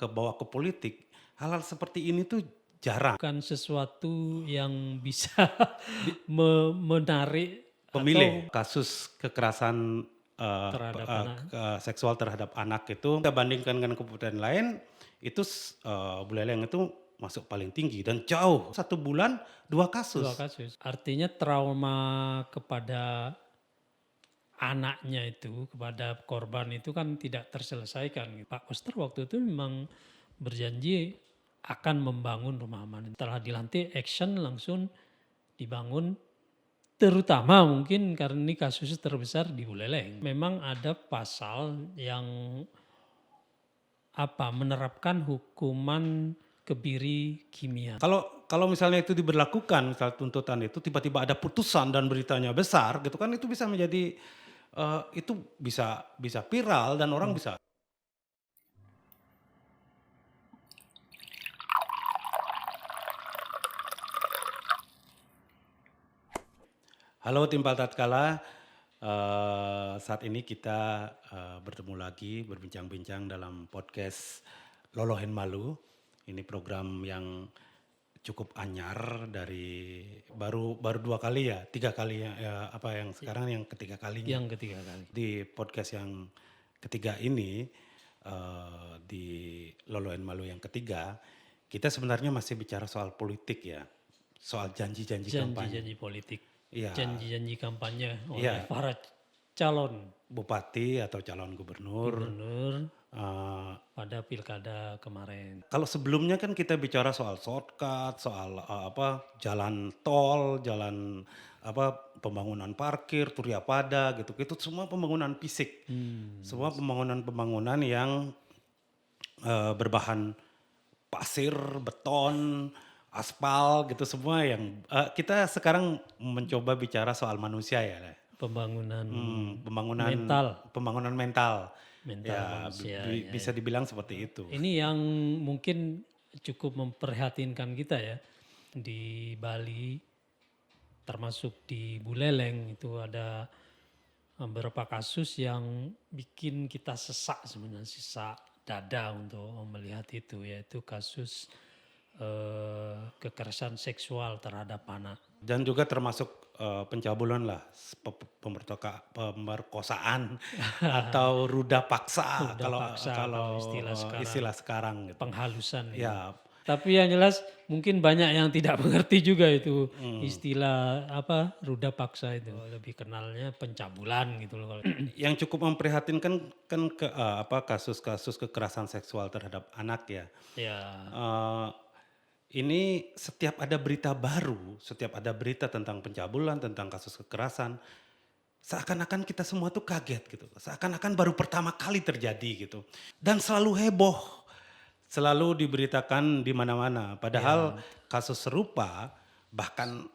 bawa ke politik, hal-hal seperti ini tuh jarang. Bukan sesuatu yang bisa Di menarik pemilih atau kasus kekerasan, terhadap anak. seksual terhadap anak itu kita bandingkan dengan kabupaten lain, itu Buleleng itu masuk paling tinggi dan jauh, 1 bulan 2 2 kasus. kasus. Artinya trauma kepada anaknya itu, kepada korban itu kan tidak terselesaikan. Pak Koster waktu itu memang berjanji akan membangun rumah aman. Setelah dilantik action langsung dibangun, terutama mungkin karena ini kasus terbesar di Buleleng. Memang ada pasal yang menerapkan hukuman kebiri kimia. Kalau kalau misalnya itu diberlakukan, misal tuntutan itu tiba-tiba ada putusan dan beritanya besar gitu kan, itu bisa menjadi, itu bisa bisa viral dan orang bisa. Halo tim Tatkala, saat ini kita, bertemu lagi berbincang-bincang dalam podcast Lolohen Malu. Ini program yang cukup anyar dari baru baru 2 kali ya, 3 kali ya, yang sekarang yang ketiga kalinya. Yang ketiga kali. Di podcast yang ketiga ini, di Lolohen Malu yang ketiga, kita sebenarnya masih bicara soal politik ya, soal janji-janji kampanye. Janji-janji politik, Iya, janji-janji kampanye oleh iya, para calon bupati atau calon gubernur. gubernur eh, pada pilkada kemarin. Kalau sebelumnya kan kita bicara soal shortcut, soal jalan tol, jalan pembangunan parkir, Turya Pada gitu. Itu semua pembangunan fisik, semua pembangunan-pembangunan yang berbahan pasir, beton, aspal gitu semua yang kita sekarang mencoba bicara soal manusia ya. Pembangunan Pembangunan mental, pembangunan mental. mental Ya, manusia. bisa dibilang seperti itu. Ini yang mungkin cukup memprihatinkan kita ya. Di Bali, termasuk di Buleleng itu ada beberapa kasus yang bikin kita sesak sebenarnya, sesak dada untuk melihat itu, yaitu kasus kekerasan seksual terhadap anak. Dan juga termasuk, pencabulan lah, pemerkosaan atau ruda paksa Udah kalau paksa kalau, kalau istilah sekarang, istilah sekarang gitu. penghalusan itu. Ya, Tapi yang jelas mungkin banyak yang tidak mengerti juga itu mhm. istilah ruda paksa itu. Lebih kenalnya pencabulan gitu loh kalau. Yang cukup memprihatinkan kan kasus-kasus kekerasan seksual terhadap anak ya. Ya, Eee, ini setiap ada berita baru, setiap ada berita tentang pencabulan, tentang kasus kekerasan, seakan-akan kita semua tuh kaget gitu, seakan-akan baru pertama kali terjadi gitu. Dan selalu heboh, selalu diberitakan di mana-mana. Padahal ya, kasus serupa bahkan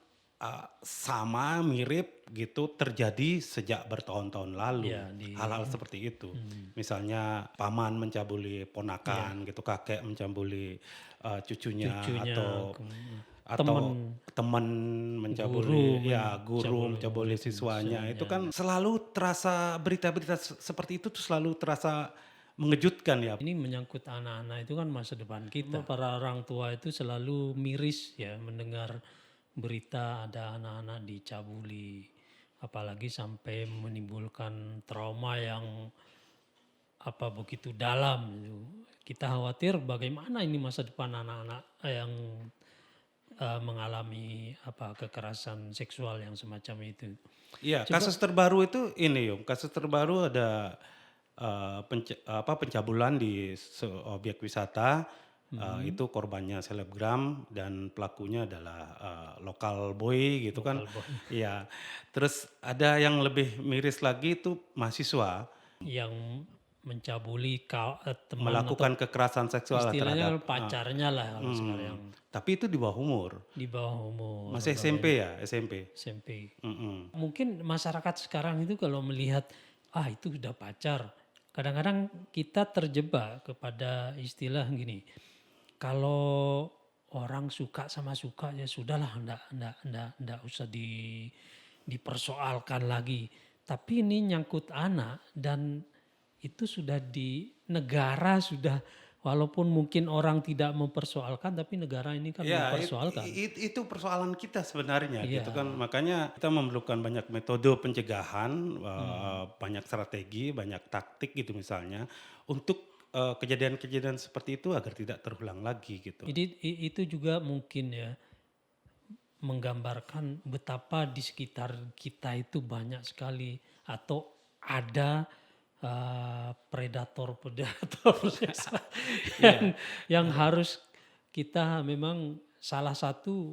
sama mirip gitu terjadi sejak bertahun-tahun lalu. ya di Hal-hal seperti itu. Misalnya paman mencabuli ya ponakan gitu, kakek mencabuli cucunya cucunya, atau temen teman guru mencabuli, ya guru mencabuli mencabuli siswanya. Itu siswanya. kan selalu terasa berita-berita seperti itu tuh selalu terasa mengejutkan ya. Ini menyangkut anak-anak itu kan masa depan kita. Para orang tua itu selalu miris ya mendengar berita ada anak-anak dicabuli. Apalagi sampai menimbulkan trauma yang begitu dalam gitu. Kita khawatir bagaimana ini masa depan anak-anak yang mengalami kekerasan seksual yang semacam itu. Iya, Coba kasus terbaru itu ini Yung, kasus terbaru ada pencabulan di objek wisata, itu korbannya selebgram dan pelakunya adalah lokal boy gitu kan. lokal boy Iya, terus ada yang lebih miris lagi itu mahasiswa yang mencabuli teman atau melakukan kekerasan seksual istilahnya terhadap pacarnya lah kalau sekarang tapi itu di bawah umur, di bawah umur masih SMP ya, SMP. SMP. Mhm. Mungkin masyarakat sekarang itu kalau melihat itu udah pacar, kadang-kadang kita terjebak kepada istilah gini, kalau orang suka sama suka ya sudahlah, ndak usah dipersoalkan lagi. Tapi ini nyangkut anak dan itu sudah di negara sudah walaupun mungkin orang tidak mempersoalkan, tapi negara ini kan Ya, mempersoalkan. itu persoalan kita sebenarnya gitu kan. Iya. Makanya kita memerlukan banyak metode pencegahan, banyak strategi, banyak taktik gitu misalnya untuk kejadian-kejadian seperti itu agar tidak terulang lagi gitu. Jadi itu juga mungkin ya menggambarkan betapa di sekitar kita itu banyak sekali atau ada predator-predator yang Iya, yang harus kita memang salah satu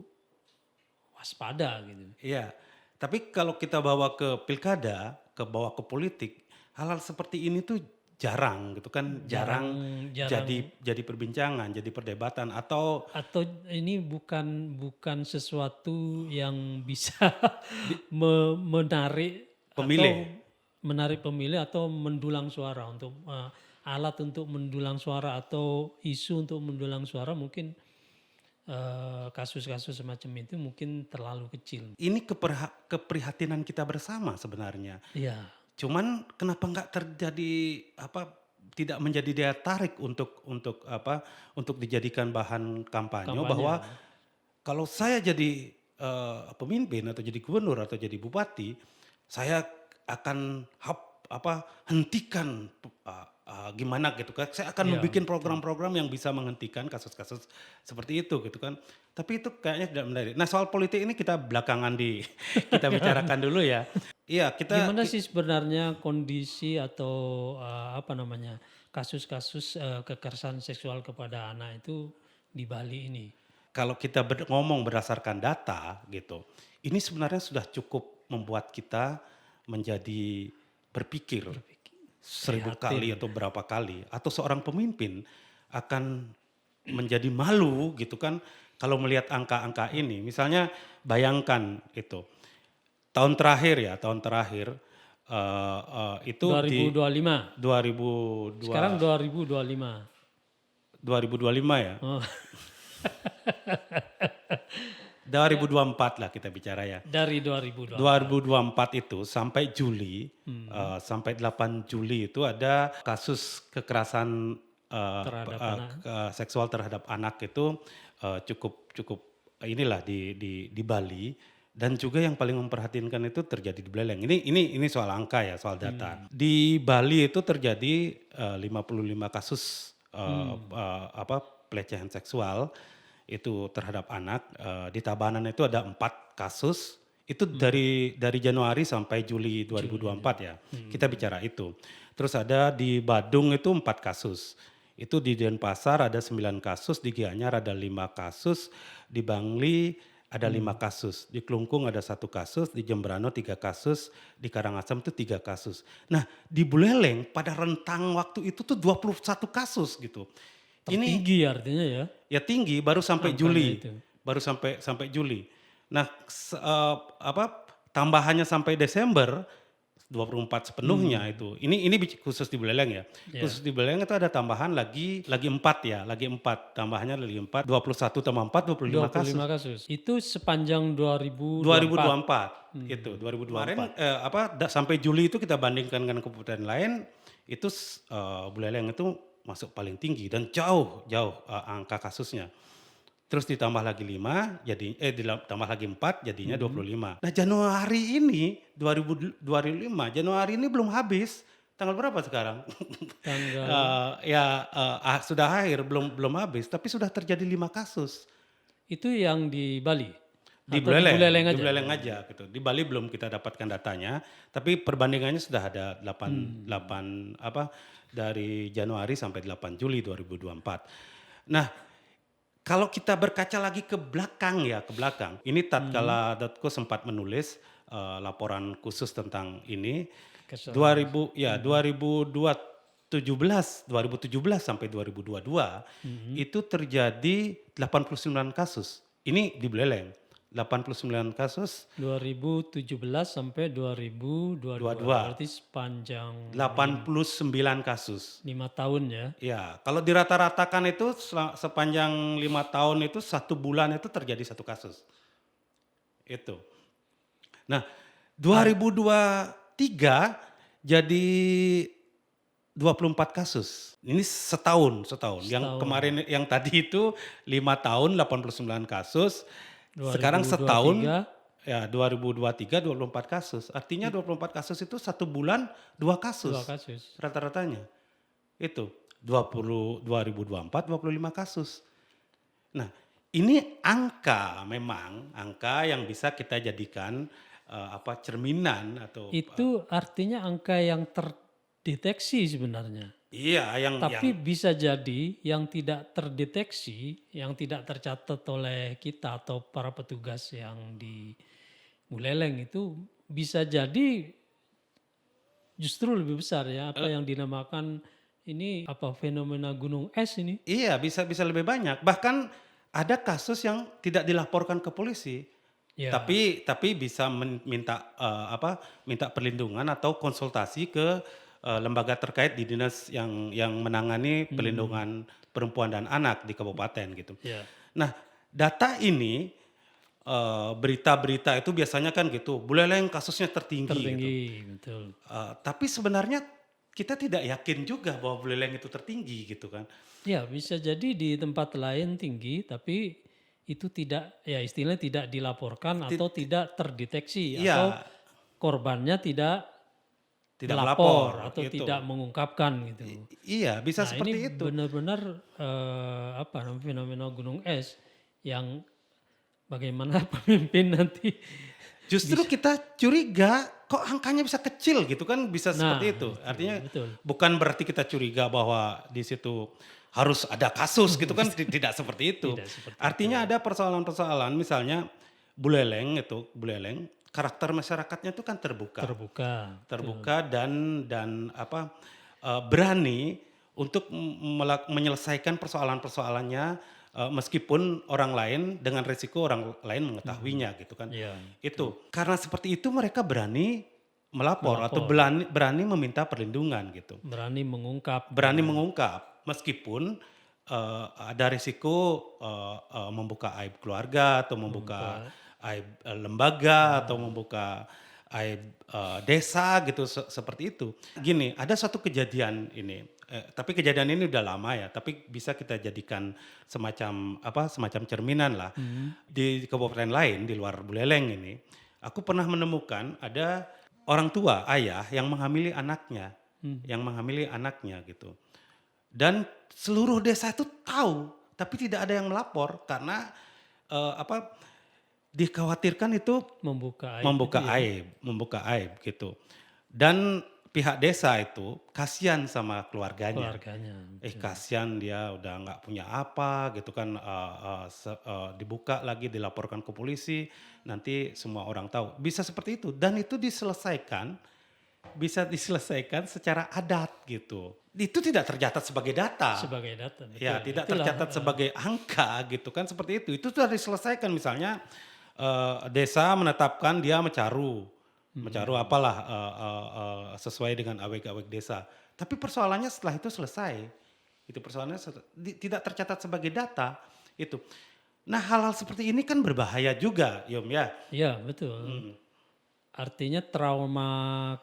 waspada gitu. iya. Tapi kalau kita bawa ke pilkada, bawa ke politik, hal-hal seperti ini tuh jarang gitu kan, Jarang jarang jarang jadi perbincangan, jadi perdebatan atau atau ini bukan bukan sesuatu yang bisa menarik atau pemilih. menarik pemilih atau mendulang suara untuk alat untuk mendulang suara atau isu untuk mendulang suara mungkin kasus-kasus semacam itu mungkin terlalu kecil. Ini keprihatinan kita bersama sebenarnya. Iya, Cuman kenapa nggak terjadi tidak menjadi daya tarik untuk dijadikan bahan kampanye kampanye. bahwa kalau saya jadi pemimpin atau jadi gubernur atau jadi bupati, saya akan hentikan gimana gitu kan. Saya akan Iya, membuat betul. program-program yang bisa menghentikan kasus-kasus seperti itu gitu kan. Tapi itu kayaknya tidak menarik. Nah, soal politik ini kita belakangan kita bicarakan dulu ya. Iya, Gimana sih sebenarnya kondisi atau apa namanya kasus-kasus kekerasan seksual kepada anak itu di Bali ini? kalau kita ngomong berdasarkan data gitu, ini sebenarnya sudah cukup membuat kita menjadi berpikir Berpikir 1000 kali prihatin. atau berapa kali, atau seorang pemimpin akan menjadi malu gitu kan kalau melihat angka-angka ini. Misalnya bayangkan itu, tahun terakhir itu di 2025. 2002 Sekarang 2025. 2025 ya, Oh, 2024 lah kita bicara ya. dari 2024. 2024 itu sampai Juli, sampai 8 Juli itu ada kasus kekerasan Terhadap anak. seksual terhadap anak itu cukup cukup inilah di Bali, dan juga yang paling memperhatinkan itu terjadi di Buleleng. Ini soal angka ya, soal data. Di Bali itu terjadi 55 kasus pelecehan seksual itu terhadap anak. Di Tabanan itu ada 4 kasus. Itu dari Januari sampai Juli 2024 ya. Kita bicara itu. Terus ada di Badung itu 4 kasus. Itu di Denpasar ada 9 kasus, di Gianyar ada 5 kasus, di Bangli ada 5 kasus, di Klungkung ada 1 kasus, di Jembrano 3 kasus, di Karangasem itu 3 kasus. Nah, di Buleleng pada rentang waktu itu tuh 21 kasus gitu. Ini Tertinggi artinya ya ya tinggi baru sampai angkanya Juli, itu. baru sampai Juli. Nah, tambahannya sampai Desember 24 sepenuhnya itu. Ini khusus di Buleleng ya. Ya, Khusus di Buleleng itu ada tambahan lagi 4 ya, lagi 4. Tambahannya lagi 4, 21 tambah 4 25 kasus. 25 kasus. Itu sepanjang 2024. 2024 itu 2024. Kemarin sampai Juli itu kita bandingkan dengan kabupaten lain itu Buleleng itu masuk paling tinggi dan jauh angka kasusnya. Terus ditambah lagi 5 ditambah lagi 4 jadinya 25. Nah, Januari ini 2025 Januari ini belum habis. Tanggal berapa sekarang? Tanggal Sudah akhir belum habis tapi sudah terjadi 5 kasus. itu yang di Bali Di atau di Buleleng Buleleng, di aja. Buleleng aja gitu. Di Bali belum kita dapatkan datanya, tapi perbandingannya sudah ada 8 dari Januari sampai 8 Juli 2024. Nah, kalau kita berkaca lagi ke belakang, ini tatkala.co sempat menulis laporan khusus tentang ini. Kesalahan. 2017 sampai 2022 itu terjadi 89 kasus. Ini di Buleleng. 89 kasus, 2017 sampai 2022. 22, Berarti sepanjang 89 kasus. 5 tahun ya. Ya, kalau dirata-ratakan itu sepanjang 5 tahun itu 1 bulan itu terjadi 1 kasus. Itu. Nah, 2023 jadi 24 kasus. Ini setahun setahun. Yang Setahun. kemarin yang tadi itu 5 tahun 89 kasus, sekarang setahun 2023 ya 2023 24 kasus. Artinya 24 kasus itu 1 bulan 2 2 kasus kasus. rata-ratanya. Itu 2024 25 kasus. Nah, ini angka memang angka yang bisa kita jadikan cerminan atau Itu artinya angka yang terdeteksi sebenarnya. iya yang Tapi bisa jadi yang tidak terdeteksi, yang tidak tercatat oleh kita atau para petugas yang di Buleleng itu bisa jadi justru lebih besar ya, apa yang dinamakan ini apa fenomena gunung es ini. iya bisa bisa lebih banyak. Bahkan ada kasus yang tidak dilaporkan ke polisi. Ya, Tapi bisa minta minta perlindungan atau konsultasi ke lembaga terkait di dinas yang menangani perlindungan perempuan dan anak di kabupaten gitu. ya, Nah, data ini berita-berita itu biasanya kan gitu, Buleleng kasusnya tertinggi gitu. tertinggi betul. Tapi sebenarnya kita tidak yakin juga bahwa Buleleng itu tertinggi gitu kan. Ya, bisa jadi di tempat lain tinggi tapi itu tidak ya istilahnya tidak dilaporkan Ti atau tidak terdeteksi atau iya, korbannya tidak tidak melapor melapor atau gitu. tidak mengungkapkan gitu. Iya, bisa Nah, ini seperti itu. benar-benar apa namanya fenomena gunung es yang bagaimana pemimpin nanti Justru bisa. kita curiga, kok angkanya bisa kecil gitu kan, bisa seperti Nah, itu. itu Artinya betul. bukan berarti kita curiga bahwa di situ harus ada kasus gitu kan, tidak seperti itu. Tidak seperti itu Artinya ya. ada persoalan-persoalan misalnya Buleleng, karakter masyarakatnya itu kan terbuka. Terbuka, betul. Terbuka dan berani untuk menyelesaikan persoalan-persoalannya, meskipun orang lain dengan resiko orang lain mengetahuinya gitu kan. Iya, betul. Itu, karena seperti itu mereka berani melapor atau Melapor, berani berani meminta perlindungan gitu. berani mengungkap gitu Berani ya. mengungkap meskipun, ada risiko, membuka aib keluarga atau membuka Membuka aib, lembaga atau membuka aib, desa gitu seperti itu. Gini, ada satu kejadian ini, tapi kejadian ini udah lama ya, tapi bisa kita jadikan semacam cerminan lah. mhm, Di kabupaten lain di luar Buleleng ini, aku pernah menemukan ada orang tua, ayah mhm, yang menghamili anaknya gitu. Dan seluruh desa itu tahu, tapi tidak ada yang melapor karena, eee, apa, dikhawatirkan itu membuka aib itu ya, membuka aib gitu. Dan pihak desa itu kasihan sama keluarganya. keluarganya, betul. Kasihan dia udah nggak punya apa gitu kan, dibuka lagi dilaporkan ke polisi, nanti semua orang tahu. Bisa seperti itu dan itu bisa diselesaikan secara adat gitu. Itu tidak tercatat sebagai data. Sebagai data, Ya, betul. tidak Itulah, tercatat sebagai angka gitu kan seperti itu. Itu sudah diselesaikan misalnya, desa menetapkan dia mecaru, apalah, sesuai dengan aweg-aweg desa. Tapi persoalannya setelah itu selesai. Itu persoalannya tidak tercatat sebagai data, itu. Nah, hal-hal seperti ini kan berbahaya juga, Yom, ya. iya betul. Mhm. Artinya trauma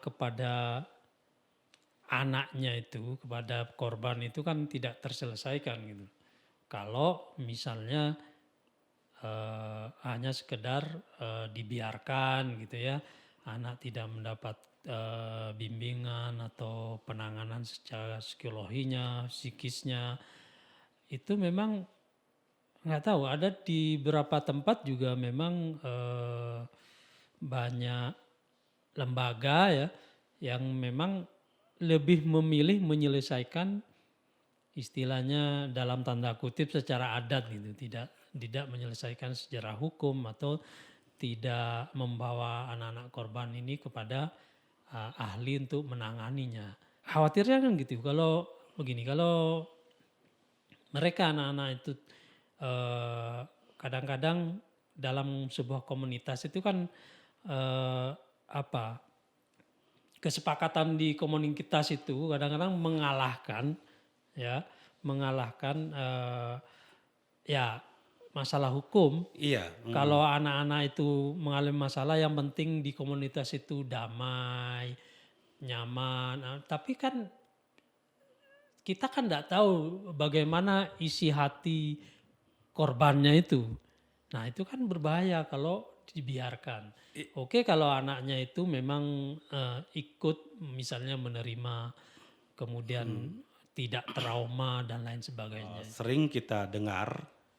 kepada anaknya itu, kepada korban itu kan tidak terselesaikan gitu. Kalau misalnya hanya sekedar dibiarkan gitu ya, anak tidak mendapat bimbingan atau penanganan secara psikologinya, psikisnya, itu memang nggak tahu. Ada di beberapa tempat juga memang banyak lembaga ya yang memang lebih memilih menyelesaikan istilahnya dalam tanda kutip secara adat gitu, tidak menyelesaikan secara hukum atau tidak membawa anak-anak korban ini kepada ahli untuk menanganinya. Khawatirnya kan gitu kalau begini, kalau mereka anak-anak itu eh, kadang-kadang dalam sebuah komunitas itu kan apa kesepakatan di komunitas itu kadang-kadang mengalahkan ya mengalahkan ya masalah hukum. Iya, Kalau mhm. anak-anak itu mengalami masalah yang penting di komunitas itu damai, nyaman. Tapi kan kita kan nggak tahu bagaimana isi hati korbannya itu. Nah itu kan berbahaya kalau dibiarkan. Oke kalau anaknya itu memang ikut misalnya menerima kemudian tidak trauma dan lain sebagainya. Sering kita dengar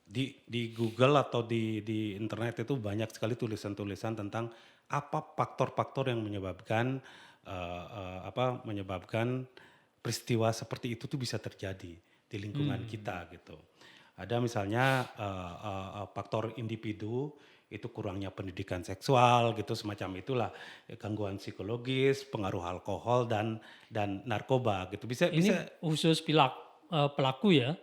di Google atau di internet itu banyak sekali tulisan-tulisan tentang apa faktor-faktor yang menyebabkan menyebabkan peristiwa seperti itu tuh bisa terjadi di lingkungan kita gitu. Ada misalnya faktor individu itu kurangnya pendidikan seksual gitu semacam itulah, gangguan psikologis, pengaruh alkohol dan narkoba gitu. Bisa Ini bisa khusus pelaku ya,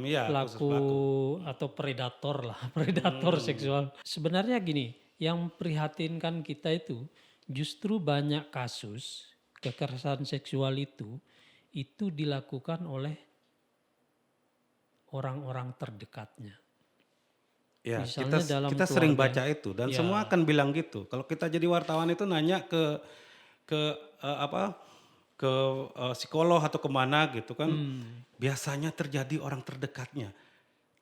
iya khusus pelaku pelaku. atau predator lah, predator seksual. Sebenarnya gini, yang prihatinkan kita itu justru banyak kasus kekerasan seksual itu dilakukan oleh orang-orang terdekatnya. Ya, Misalnya dalam kita sering keluarga. baca itu dan semua Ya, akan bilang gitu. Kalau kita jadi wartawan itu nanya ke eh, apa ke psikolog atau kemana gitu kan, biasanya terjadi orang terdekatnya.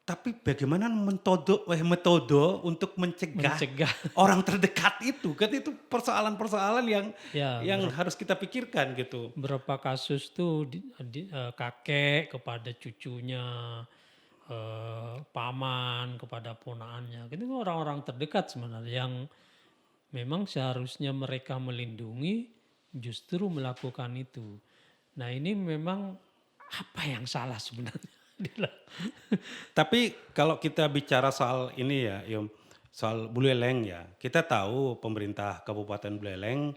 Tapi bagaimana metode untuk mencegah mencegah. orang terdekat itu kan itu persoalan-persoalan Ya, yang harus kita pikirkan gitu. berapa kasus tuh kakek kepada cucunya, paman kepada ponaannya. Itu orang-orang terdekat sebenarnya yang memang seharusnya mereka melindungi justru melakukan itu. Nah ini memang apa yang salah sebenarnya? Tapi kalau kita bicara soal ini ya, Yom, soal Buleleng ya, kita tahu pemerintah Kabupaten Buleleng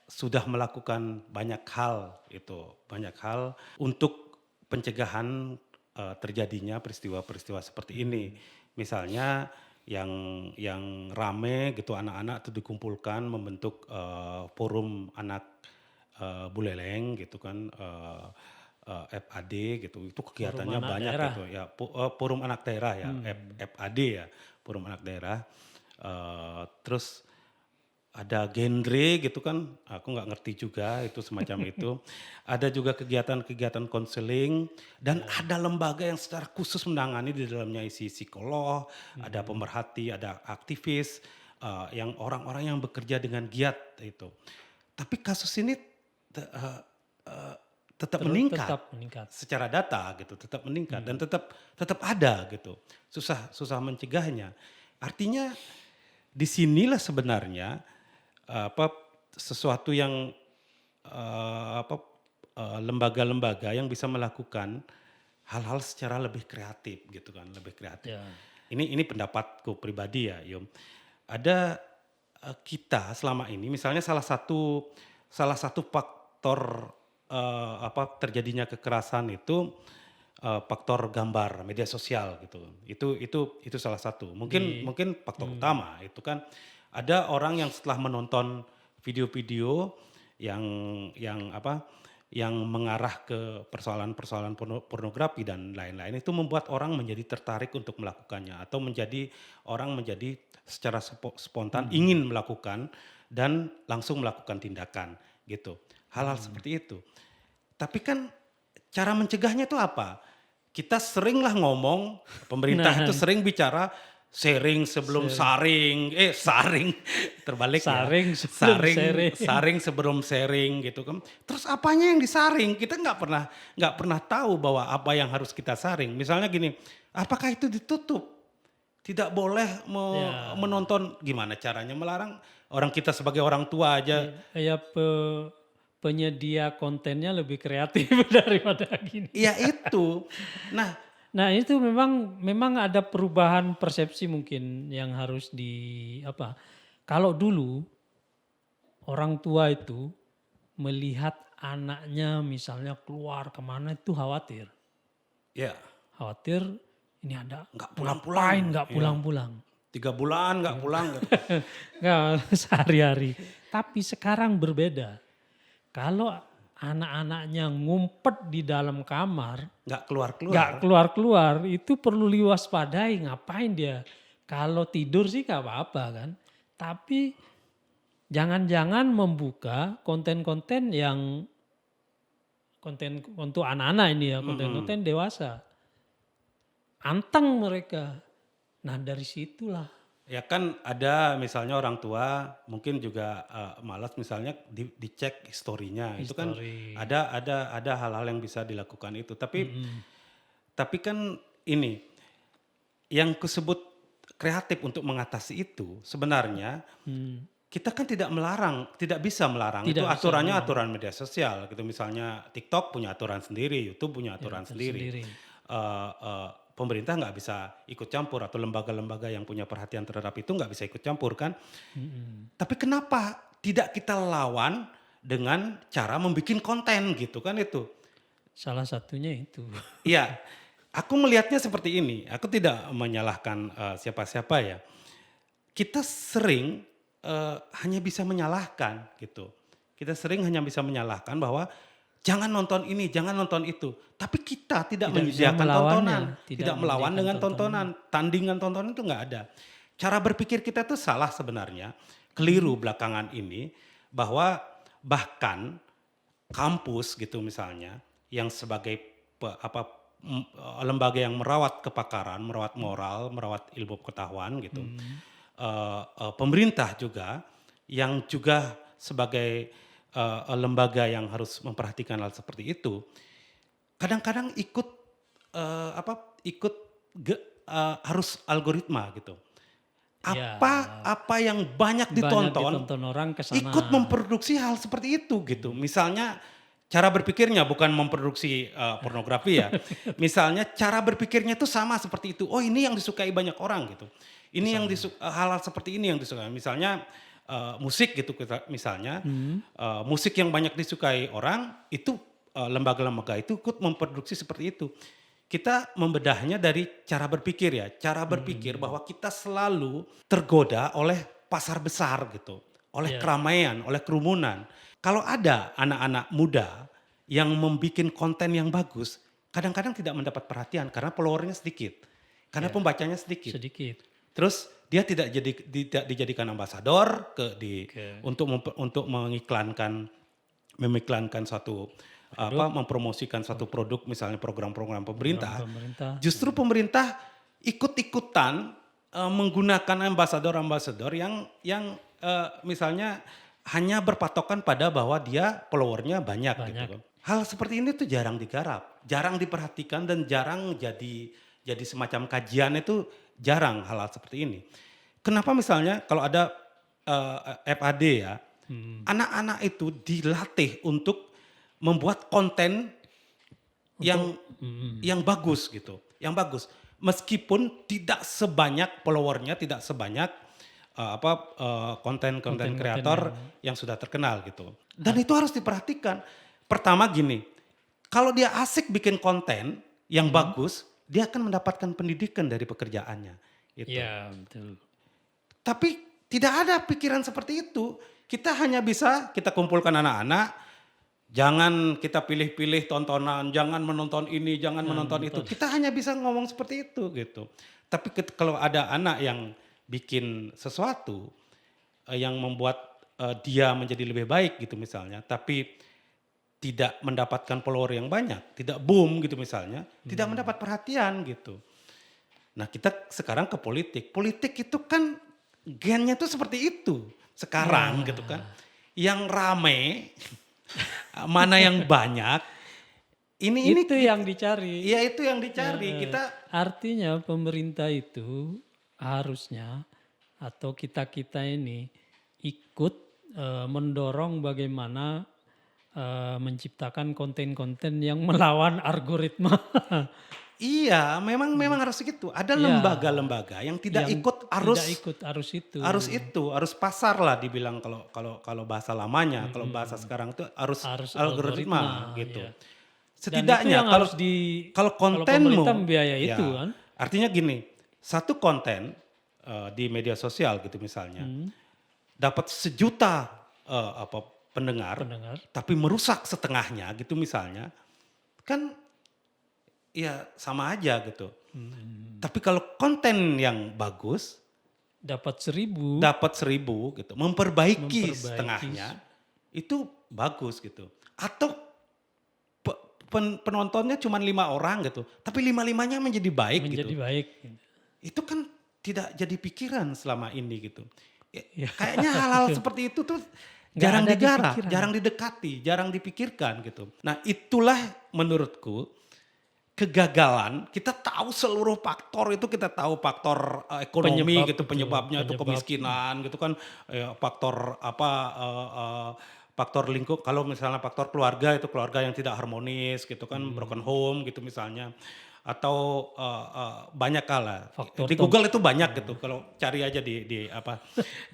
sudah melakukan banyak hal untuk pencegahan terjadinya peristiwa-peristiwa seperti ini. Misalnya yang rame gitu anak-anak itu dikumpulkan membentuk forum anak Buleleng gitu kan. FAD gitu, itu Forum kegiatannya anak banyak daerah. gitu ya, Forum Anak Daerah ya, FAD ya, Forum Anak Daerah. Terus ada genre gitu kan, aku nggak ngerti juga itu semacam itu. Ada juga kegiatan-kegiatan konseling dan ada lembaga yang secara khusus menangani di dalamnya isi psikolog, ada pemerhati, ada aktivis, yang orang-orang yang bekerja dengan giat itu. Tapi kasus ini te- eh, eh, tetap meningkat Tetap meningkat. secara data gitu, tetap meningkat dan tetap ada gitu. Susah mencegahnya. Artinya disinilah sebenarnya apa sesuatu yang lembaga-lembaga yang bisa melakukan hal-hal secara lebih kreatif gitu kan, lebih kreatif. Ya. Ini pendapatku pribadi ya, Yom. Ada kita selama ini misalnya salah satu faktor terjadinya kekerasan itu faktor gambar media sosial gitu. Itu salah satu. Mungkin Di mungkin faktor utama itu kan ada orang yang setelah menonton video-video yang yang mengarah ke persoalan-persoalan pornografi dan lain-lain itu membuat orang menjadi tertarik untuk melakukannya atau orang menjadi secara spontan ingin melakukan dan langsung melakukan tindakan gitu. Hal-hal seperti itu. Tapi kan cara mencegahnya itu apa? Kita seringlah ngomong, pemerintah itu nah, sering bicara sharing sebelum saring, saring terbalik ya, saring sebelum saring sharing. saring sebelum sharing gitu kan. Terus apanya yang disaring? Kita nggak pernah tahu bahwa apa yang harus kita saring. Misalnya gini, apakah itu ditutup? Tidak boleh Ya, menonton, gimana caranya melarang orang kita sebagai orang tua aja. ya penyedia kontennya lebih kreatif daripada gini. Ya itu. Nah, Nah itu memang ada perubahan persepsi mungkin yang harus di apa. Kalau dulu orang tua itu melihat anaknya misalnya keluar kemana itu khawatir. ya Khawatir ini ada nggak ngapain pulang-pulang. nggak Ya. pulang-pulang. 3 bulan nggak pulang gitu. Nggak sehari-hari. Tapi sekarang berbeda. Kalau anak-anaknya ngumpet di dalam kamar, Nggak keluar-keluar. nggak keluar-keluar, itu perlu diwaspadai. Ngapain dia? Kalau tidur sih nggak apa-apa kan. Tapi jangan-jangan membuka konten-konten yang konten untuk anak-anak ini ya, konten-konten dewasa. Antang mereka. Nah dari situlah. Ya kan ada misalnya orang tua mungkin juga malas misalnya dicek historinya. Itu kan History. ada hal-hal yang bisa dilakukan itu. Tapi kan ini yang kusebut kreatif untuk mengatasi itu sebenarnya kita kan tidak melarang, tidak bisa melarang. Tidak Itu bisa aturannya melarang. aturan media sosial gitu. Misalnya TikTok punya aturan sendiri, YouTube punya aturan sendiri. Pemerintah nggak bisa ikut campur atau lembaga-lembaga yang punya perhatian terhadap itu nggak bisa ikut campur kan. Tapi kenapa tidak kita lawan dengan cara membuat konten gitu kan itu. Salah satunya itu. Iya, aku melihatnya seperti ini. Aku tidak menyalahkan siapa-siapa ya. Kita sering hanya bisa menyalahkan gitu. Kita sering hanya bisa menyalahkan bahwa jangan nonton ini, jangan nonton itu. Tapi kita tidak Tidak bisa menyediakan melawannya, tontonan. tidak Tidak melawan menyediakan dengan tontonan. Tandingan tontonan itu nggak ada. Cara berpikir kita itu salah sebenarnya. Keliru belakangan ini. Bahwa bahkan kampus gitu misalnya. Yang sebagai lembaga yang merawat kepakaran, merawat moral, merawat ilmu pengetahuan gitu. Pemerintah juga yang juga sebagai lembaga yang harus memperhatikan hal seperti itu, kadang-kadang harus algoritma gitu. Ya, Apa yang banyak banyak ditonton, ditonton orang ke sana. ikut memproduksi hal seperti itu gitu. Misalnya cara berpikirnya bukan memproduksi pornografi ya. Misalnya cara berpikirnya itu sama seperti itu. Oh ini yang disukai banyak orang gitu. Ini yang hal-hal seperti ini yang disukai. Misalnya musik gitu misalnya. Musik yang banyak disukai orang itu lembaga-lembaga itu ikut memproduksi seperti itu. Kita membedahnya dari cara berpikir ya. Cara berpikir bahwa kita selalu tergoda oleh pasar besar gitu. Oleh keramaian, oleh kerumunan. Kalau ada anak-anak muda yang membuat konten yang bagus, kadang-kadang tidak mendapat perhatian karena followernya sedikit. Karena pembacanya sedikit. Terus dia tidak dijadikan ambasador untuk memiklankan suatu mempromosikan suatu produk misalnya program-program pemerintah. Justru pemerintah ikut-ikutan menggunakan ambasador-ambasador yang misalnya hanya berpatokan pada bahwa dia followernya banyak. Gitu. Hal seperti ini tuh jarang digarap, jarang diperhatikan dan jarang jadi semacam kajian itu jarang hal-hal seperti ini. Kenapa misalnya kalau ada FAD ya, anak-anak itu dilatih untuk membuat konten yang bagus gitu, yang bagus. Meskipun tidak sebanyak followernya, tidak sebanyak konten kreator yang sudah terkenal gitu. Dan itu harus diperhatikan. Pertama gini, kalau dia asik bikin konten yang bagus, dia akan mendapatkan pendidikan dari pekerjaannya. Gitu. Iya betul. Tapi tidak ada pikiran seperti itu. Kita hanya bisa kita kumpulkan anak-anak, jangan kita pilih-pilih tontonan, jangan menonton ini, jangan menonton itu. Kita hanya bisa ngomong seperti itu gitu. Tapi kalau ada anak yang bikin sesuatu yang membuat dia menjadi lebih baik gitu misalnya, tapi tidak mendapatkan follower yang banyak, tidak boom gitu misalnya, tidak mendapat perhatian gitu. Nah kita sekarang ke politik. Politik itu kan gennya tuh seperti itu sekarang gitu kan. Yang rame, mana yang banyak, ini itu yang dicari. Iya itu yang dicari. Kita artinya pemerintah itu harusnya atau kita ini ikut mendorong bagaimana menciptakan konten-konten yang melawan algoritma. Iya, memang harus gitu. Ada lembaga-lembaga yang tidak ikut harus pasar lah dibilang kalau bahasa lamanya, kalau bahasa sekarang itu harus algoritma gitu. Iya. Setidaknya kalau kontenmu membiayai itu kan. Artinya gini, satu konten di media sosial gitu misalnya dapat 1 juta pendengar, tapi merusak setengahnya gitu misalnya, kan ya sama aja gitu. Tapi kalau konten yang bagus dapat 1.000 gitu, memperbaiki setengahnya itu bagus gitu. Atau penontonnya cuma 5 orang gitu, tapi 5-limanya menjadi baik gitu. menjadi baik. Itu kan tidak jadi pikiran selama ini gitu. Ya, Kayaknya hal-hal seperti itu tuh nggak jarang ada di digarap, pikiran. jarang didekati, jarang dipikirkan gitu. Nah itulah menurutku kegagalan. Kita tahu seluruh faktor itu, kita tahu faktor ekonomi Penyebab gitu, itu, penyebabnya itu penyebab. kemiskinan gitu kan, faktor apa, faktor lingkup, kalau misalnya faktor keluarga itu keluarga yang tidak harmonis gitu kan, broken home gitu misalnya. Atau banyak hal lah. Faktor Di Google itu banyak gitu, kalau cari aja di apa,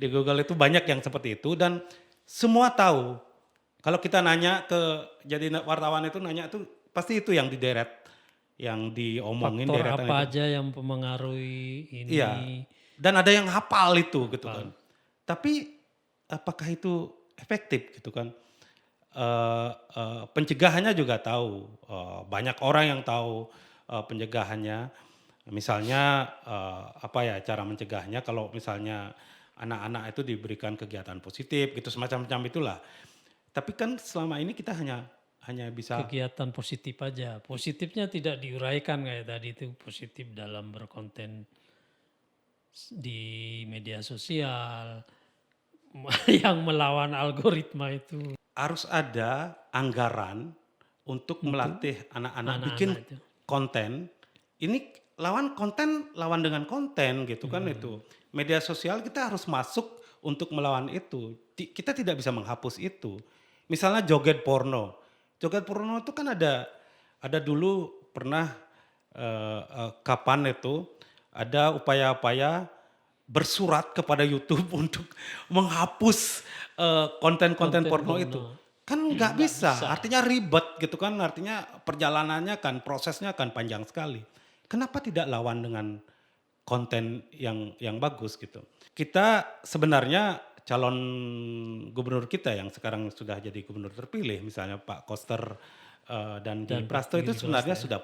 di Google itu banyak yang seperti itu dan semua tahu. Kalau kita nanya jadi wartawan itu nanya tuh pasti itu yang dideret, yang diomongin Faktor deretan apa itu. aja yang mempengaruhi Iya, ini. dan ada yang hafal itu gitu Hafal. kan. Tapi apakah itu efektif gitu kan? Pencegahannya juga tahu, banyak orang yang tahu pencegahannya. Misalnya apa ya cara mencegahnya, kalau misalnya anak-anak itu diberikan kegiatan positif gitu, semacam-macam itulah. Tapi kan selama ini kita hanya bisa Kegiatan positif aja. Positifnya tidak diuraikan kayak tadi itu, positif dalam berkonten di media sosial yang melawan algoritma itu. harus ada anggaran untuk melatih anak-anak bikin Anak-anak itu. konten. Ini lawan dengan konten gitu kan itu. Media sosial kita harus masuk untuk melawan itu. Kita tidak bisa menghapus itu. Misalnya joget porno. Joget porno itu kan ada dulu pernah kapan itu ada upaya-upaya bersurat kepada YouTube untuk menghapus konten-konten Konten porno itu. porno. Kan nggak bisa, bisa. artinya ribet gitu kan, artinya perjalanannya kan, prosesnya kan panjang sekali. Kenapa tidak lawan dengan konten yang bagus gitu. Kita sebenarnya calon gubernur kita yang sekarang sudah jadi gubernur terpilih, misalnya Pak Koster dan Gili Dan Prasto itu Gili sebenarnya Prasto, sudah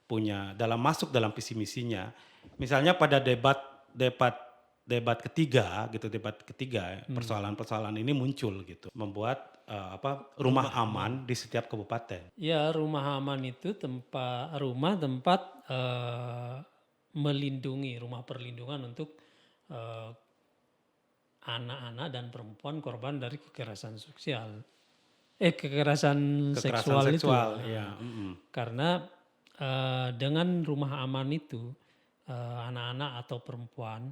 punya masuk dalam visi misinya. Misalnya pada debat ketiga gitu, persoalan-persoalan ini muncul gitu, membuat rumah aman di setiap kabupaten. Ya, rumah aman itu rumah tempat melindungi, rumah perlindungan untuk eh, anak-anak dan perempuan korban dari kekerasan seksual. Kekerasan Kekerasan seksual itu. seksual, ya. Karena dengan rumah aman itu anak-anak atau perempuan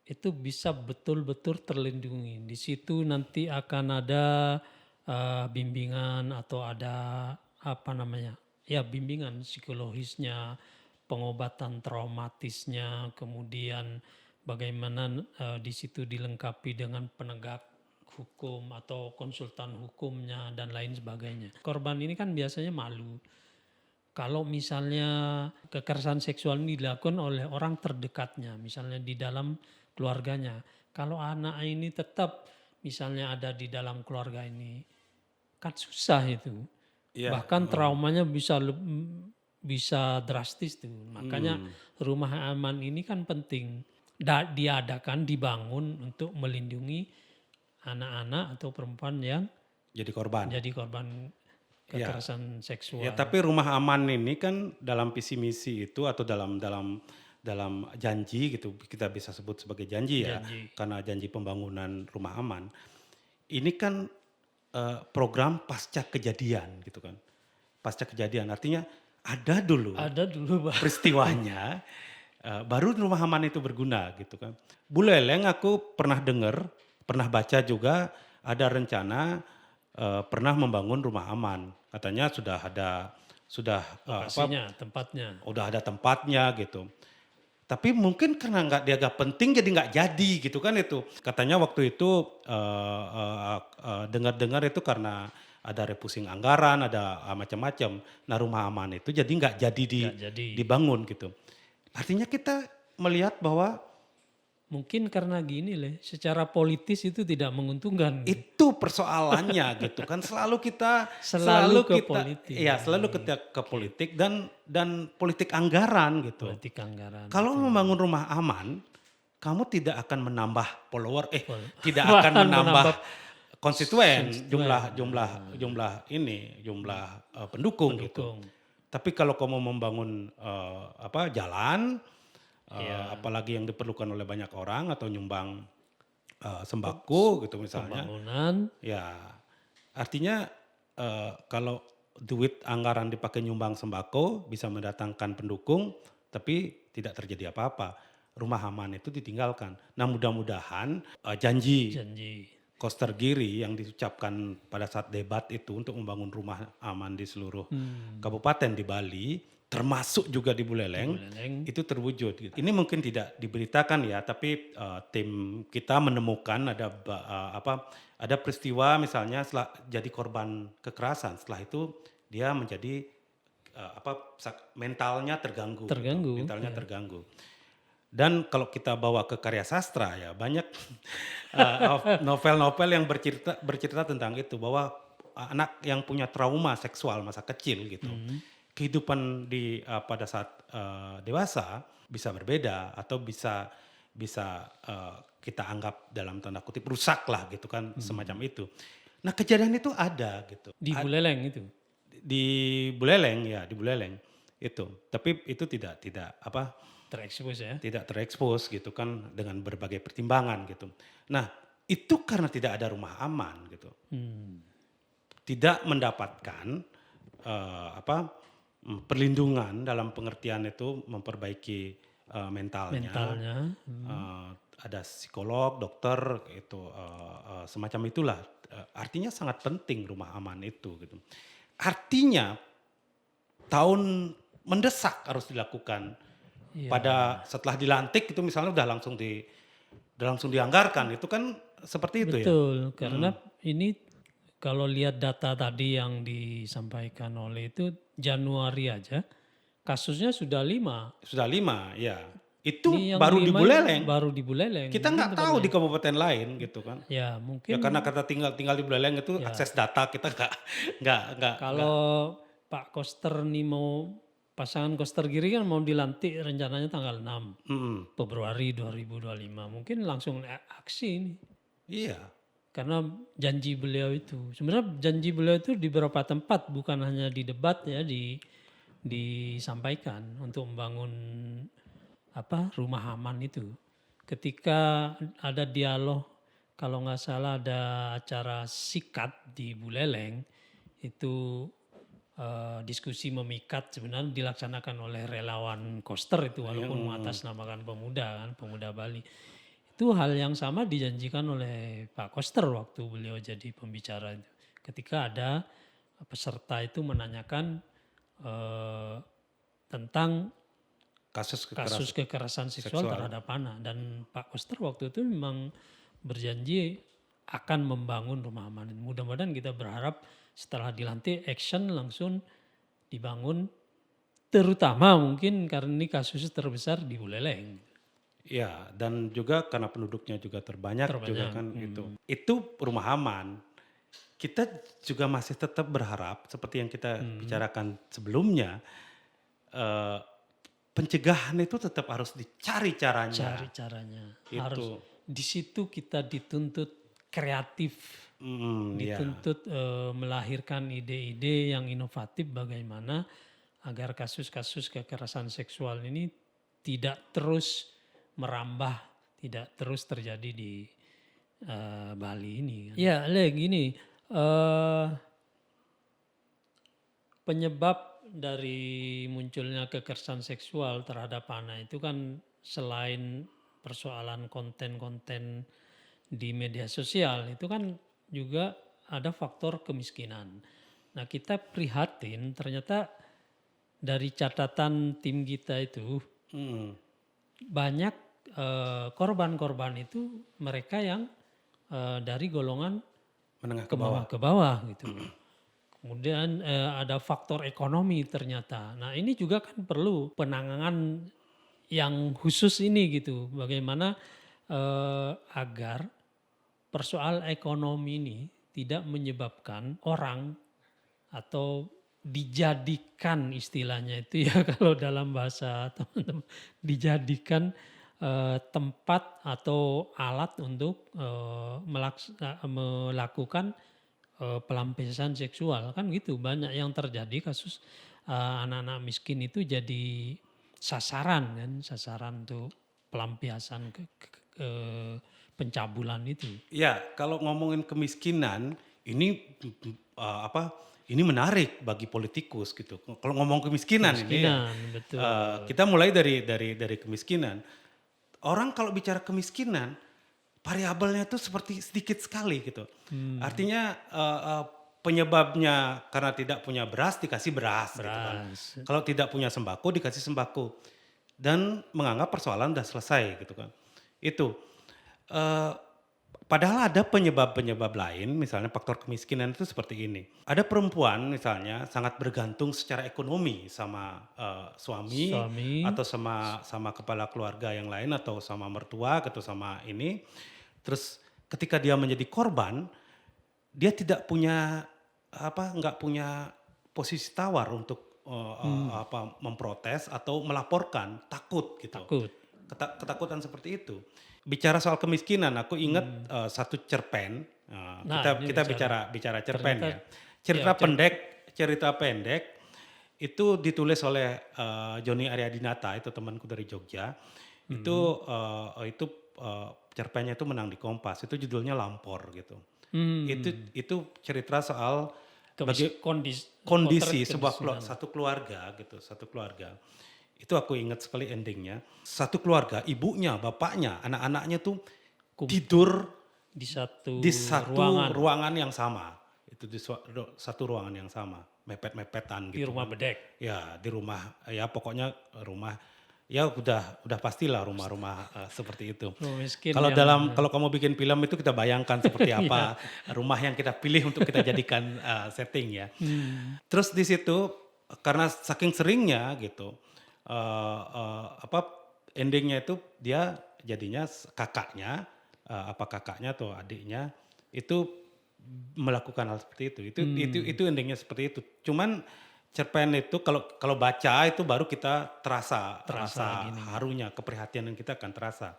itu bisa betul-betul terlindungi. Di situ nanti akan ada bimbingan atau ada apa namanya? Ya, bimbingan psikologisnya, pengobatan traumatisnya, kemudian bagaimana di situ dilengkapi dengan penegak hukum atau konsultan hukumnya dan lain sebagainya. Korban ini kan biasanya malu. Kalau misalnya kekerasan seksual ini dilakukan oleh orang terdekatnya, misalnya di dalam keluarganya. Kalau anak ini tetap misalnya ada di dalam keluarga ini, kan susah itu. Iya. Bahkan traumanya bisa drastis tuh. Makanya rumah aman ini kan penting. Diadakan, dibangun untuk melindungi anak-anak atau perempuan yang Jadi korban. jadi korban kekerasan seksual. Ya, tapi rumah aman ini kan dalam visi misi itu atau dalam janji gitu, kita bisa sebut sebagai janji ya, Janji. karena janji pembangunan rumah aman. Ini kan program pasca kejadian gitu kan. Pasca kejadian artinya ada dulu Ada dulu, Pak. peristiwanya, baru rumah aman itu berguna gitu kan. Bu Leleng aku pernah dengar, pernah baca juga ada rencana pernah membangun rumah aman. Katanya sudah Lokasinya, tempatnya. udah ada tempatnya gitu. Tapi mungkin karena dianggap penting jadi nggak jadi gitu kan itu. Katanya waktu itu dengar-dengar itu karena ada refusing anggaran, ada macam-macam. Nah rumah aman itu jadi nggak jadi Nggak jadi. dibangun gitu. Artinya kita melihat bahwa Mungkin karena gini leh, secara politis itu tidak menguntungkan. itu persoalannya gitu kan, selalu kita Selalu ke politik. iya selalu kita ke politik dan politik anggaran gitu. Politik anggaran. Kalau membangun rumah aman, kamu tidak akan menambah follower, tidak Bahkan akan menambah menambah konstituen, jumlah pendukung gitu. pendukung. Tapi kalau kamu membangun jalan, Iya. apalagi yang diperlukan oleh banyak orang atau nyumbang sembako gitu misalnya, Pembangunan, ya artinya kalau duit anggaran dipakai nyumbang sembako bisa mendatangkan pendukung, tapi tidak terjadi apa-apa. Rumah aman itu ditinggalkan. Nah mudah-mudahan janji janji. Koster Giri yang diucapkan pada saat debat itu untuk membangun rumah aman di seluruh kabupaten di Bali, termasuk juga di Buleleng, Buleleng. itu terwujud. Gitu. Ini mungkin tidak diberitakan ya, tapi tim kita menemukan ada peristiwa misalnya setelah jadi korban kekerasan, setelah itu dia menjadi mentalnya terganggu. Terganggu, Gitu. Mentalnya ya. terganggu. Dan kalau kita bawa ke karya sastra ya banyak novel-novel yang bercerita tentang itu bahwa anak yang punya trauma seksual masa kecil gitu, kehidupan pada saat dewasa bisa berbeda atau bisa kita anggap dalam tanda kutip rusak lah gitu kan semacam itu. Nah kejadian itu ada gitu Di Buleleng itu. di Buleleng ya di Buleleng itu, tapi itu tidak Terekspos ya. tidak terekspos gitu kan dengan berbagai pertimbangan gitu. Nah itu karena tidak ada rumah aman gitu, tidak mendapatkan perlindungan dalam pengertian itu memperbaiki mentalnya. Ada psikolog, dokter itu semacam itulah. Artinya sangat penting rumah aman itu gitu. Artinya tahun mendesak harus dilakukan. Pada setelah dilantik itu misalnya udah langsung dianggarkan, itu kan seperti itu ya. Betul, karena ini kalau lihat data tadi yang disampaikan oleh itu Januari aja kasusnya sudah 5. Sudah 5 ya. Itu Ini yang baru di 5 Buleleng. baru di Buleleng. Kita nggak tahu di kabupaten lain gitu kan. Ya Ya mungkin karena kata tinggal di Buleleng itu akses data kita nggak. kalau Pak Koster nih pasangan Koster Giri kan mau dilantik rencananya tanggal 6 Februari 2025. Mungkin langsung aksi ini. Iya. Karena janji beliau itu. Sebenarnya janji beliau itu di beberapa tempat bukan hanya di debat ya disampaikan untuk membangun rumah aman itu. Ketika ada dialog, kalau nggak salah ada acara sikat di Buleleng, itu diskusi memikat sebenarnya dilaksanakan oleh relawan Koster itu walaupun mengatasnamakan pemuda Bali. Itu hal yang sama dijanjikan oleh Pak Koster waktu beliau jadi pembicara itu. Ketika ada peserta itu menanyakan tentang kasus kekerasan seksual terhadap anak, dan Pak Koster waktu itu memang berjanji akan membangun rumah aman. Mudah-mudahan kita berharap setelah dilantik action langsung dibangun, terutama mungkin karena ini kasus terbesar di Buleleng. Ya, dan juga karena penduduknya juga terbanyak. Juga kan itu. Itu rumah aman. Kita juga masih tetap berharap seperti yang kita bicarakan sebelumnya, pencegahan itu tetap harus dicari caranya. Cari caranya. Itu. Harus di situ kita dituntut kreatif, dituntut melahirkan ide-ide yang inovatif bagaimana agar kasus-kasus kekerasan seksual ini tidak terus merambah, tidak terus terjadi di Bali ini. Ya, gini, penyebab dari munculnya kekerasan seksual terhadap anak itu kan selain persoalan konten-konten di media sosial, itu kan juga ada faktor kemiskinan. Nah kita prihatin ternyata dari catatan tim kita itu banyak korban-korban itu mereka yang dari golongan menengah ke bawah gitu. Kemudian ada faktor ekonomi ternyata. Nah ini juga kan perlu penanganan yang khusus ini gitu. Bagaimana agar persoal ekonomi ini tidak menyebabkan orang atau dijadikan istilahnya itu ya kalau dalam bahasa teman-teman dijadikan tempat atau alat untuk melakukan pelampiasan seksual kan gitu. Banyak yang terjadi kasus anak-anak miskin itu jadi sasaran kan, sasaran untuk pelampiasan pencabulan itu. Ya, kalau ngomongin kemiskinan ini apa? Ini menarik bagi politikus gitu. Kalau ngomong kemiskinan ini ya, Kemiskinan, betul. kita mulai dari kemiskinan. Orang kalau bicara kemiskinan, variabelnya itu seperti sedikit sekali gitu. Artinya penyebabnya karena tidak punya beras dikasih beras, gitu kan. Beras. Kalau tidak punya sembako dikasih sembako dan menganggap persoalan udah selesai gitu kan. Itu. Eh, Padahal ada penyebab-penyebab lain, misalnya faktor kemiskinan itu seperti ini. Ada perempuan misalnya sangat bergantung secara ekonomi sama suami Suami, atau sama kepala keluarga yang lain atau sama mertua atau sama ini. Terus ketika dia menjadi korban, dia tidak punya nggak punya posisi tawar untuk memprotes atau melaporkan, takut gitu. takut. Ketakutan seperti itu. Bicara soal kemiskinan, aku ingat satu cerpen. Nah, ini Kita bicara cerpen ternyata ya. Cerita ya, cerita pendek itu ditulis oleh Joni Aryadinata, itu temanku dari Jogja. Itu cerpennya itu menang di Kompas. Itu judulnya Lampor gitu. Itu cerita soal kondisi satu keluarga gitu, satu keluarga. Itu aku ingat sekali endingnya. Satu keluarga, ibunya, bapaknya, anak-anaknya tuh tidur di satu di satu ruangan ruangan yang sama. Itu di satu ruangan yang sama, mepet-mepetan di gitu. rumah bedek. Ya, di rumah, ya pokoknya rumah, ya udah pastilah rumah-rumah seperti itu. Rumah miskin Kalau yang kalau kamu bikin film itu kita bayangkan seperti apa rumah yang kita pilih untuk kita jadikan setting ya. Terus di situ karena saking seringnya gitu, endingnya itu dia jadinya kakaknya, kakaknya atau adiknya itu melakukan hal seperti itu. Itu endingnya seperti itu. Cuman cerpen itu kalau baca itu baru kita terasa harunya, keprihatinan kita akan terasa.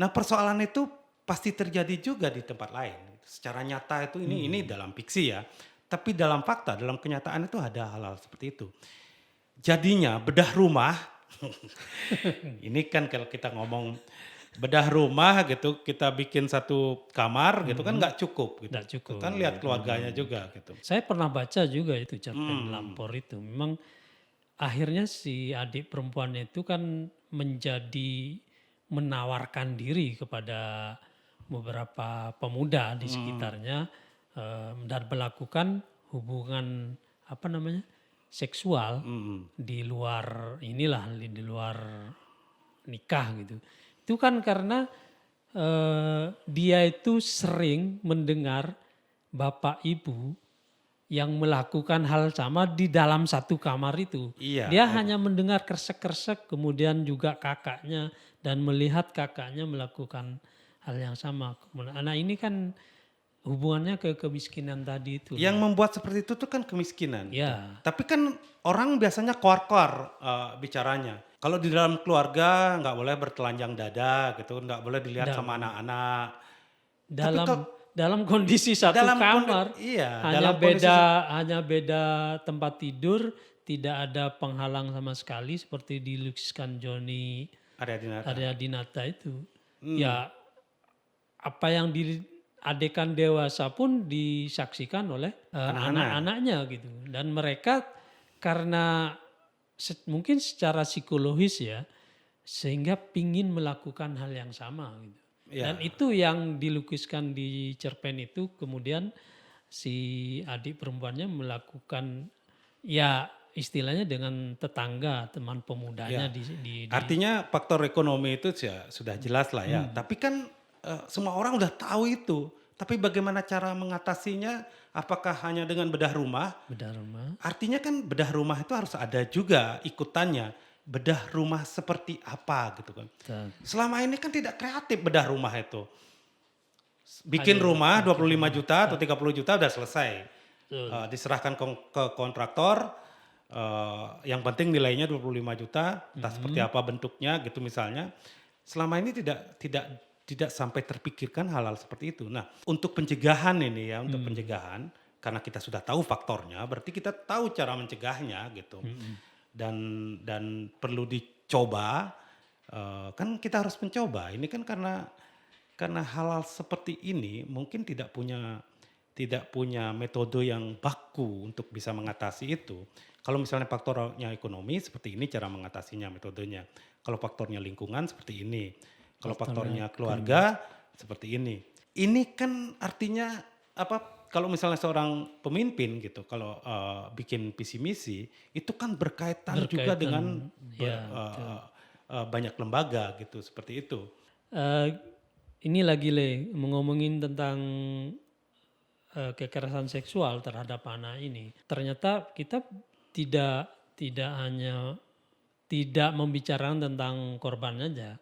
Nah, persoalan itu pasti terjadi juga di tempat lain. Secara nyata itu ini dalam fiksi ya. Tapi dalam fakta, dalam kenyataan itu ada hal-hal seperti itu. Jadinya bedah rumah, ini kan kalau kita ngomong bedah rumah gitu, kita bikin satu kamar gitu kan nggak cukup gitu. Nggak cukup. Kan lihat keluarganya juga gitu. Saya pernah baca juga itu cerpen Lampor itu. Memang akhirnya si adik perempuannya itu kan menjadi menawarkan diri kepada beberapa pemuda di sekitarnya dan melakukan hubungan seksual di luar di luar nikah gitu. Itu kan karena dia itu sering mendengar bapak ibu yang melakukan hal sama di dalam satu kamar itu. Iya. Dia hanya mendengar kresek-kresek, kemudian juga kakaknya dan melihat kakaknya melakukan hal yang sama. Nah ini kan hubungannya ke kemiskinan tadi itu. Yang membuat seperti itu tuh kan kemiskinan. Ya. Tapi kan orang biasanya keluar-keluar bicaranya. Kalau di dalam keluarga nggak boleh bertelanjang dada gitu, nggak boleh dilihat sama anak-anak. Dalam kondisi satu kamar, hanya beda tempat tidur, tidak ada penghalang sama sekali seperti dilukiskan Joni Aryadinata itu. Ya apa yang adegan dewasa pun disaksikan oleh anak-anaknya gitu. Dan mereka karena mungkin secara psikologis ya, sehingga pingin melakukan hal yang sama gitu. Ya. Dan itu yang dilukiskan di cerpen itu, kemudian si adik perempuannya melakukan ya istilahnya dengan tetangga, teman pemudanya di Artinya faktor ekonomi itu ya sudah jelas lah ya. Tapi kan semua orang udah tahu itu. Tapi bagaimana cara mengatasinya? Apakah hanya dengan bedah rumah? bedah rumah. Artinya kan bedah rumah itu harus ada juga ikutannya. Bedah rumah seperti apa gitu kan. Selama ini kan tidak kreatif bedah rumah itu. Bikin rumah 25 juta atau 30 juta udah selesai. Diserahkan ke kontraktor, yang penting nilainya 25 juta, entah seperti apa bentuknya gitu misalnya. selama ini tidak sampai terpikirkan hal-hal seperti itu. Nah, untuk pencegahan ini ya, untuk pencegahan karena kita sudah tahu faktornya, berarti kita tahu cara mencegahnya gitu. Dan perlu dicoba, kan kita harus mencoba. Ini kan karena hal-hal seperti ini mungkin tidak punya metode yang baku untuk bisa mengatasi itu. Kalau misalnya faktornya ekonomi seperti ini cara mengatasinya metodenya. Kalau faktornya lingkungan seperti ini. Kalau faktornya keluarga seperti ini. Ini kan artinya apa? Kalau misalnya seorang pemimpin gitu, kalau bikin visi misi itu kan berkaitan juga dengan banyak lembaga gitu seperti itu. Eh, ini lagi Le, ngomongin tentang kekerasan seksual terhadap anak ini. Ternyata kita tidak hanya tidak membicarakan tentang korban aja.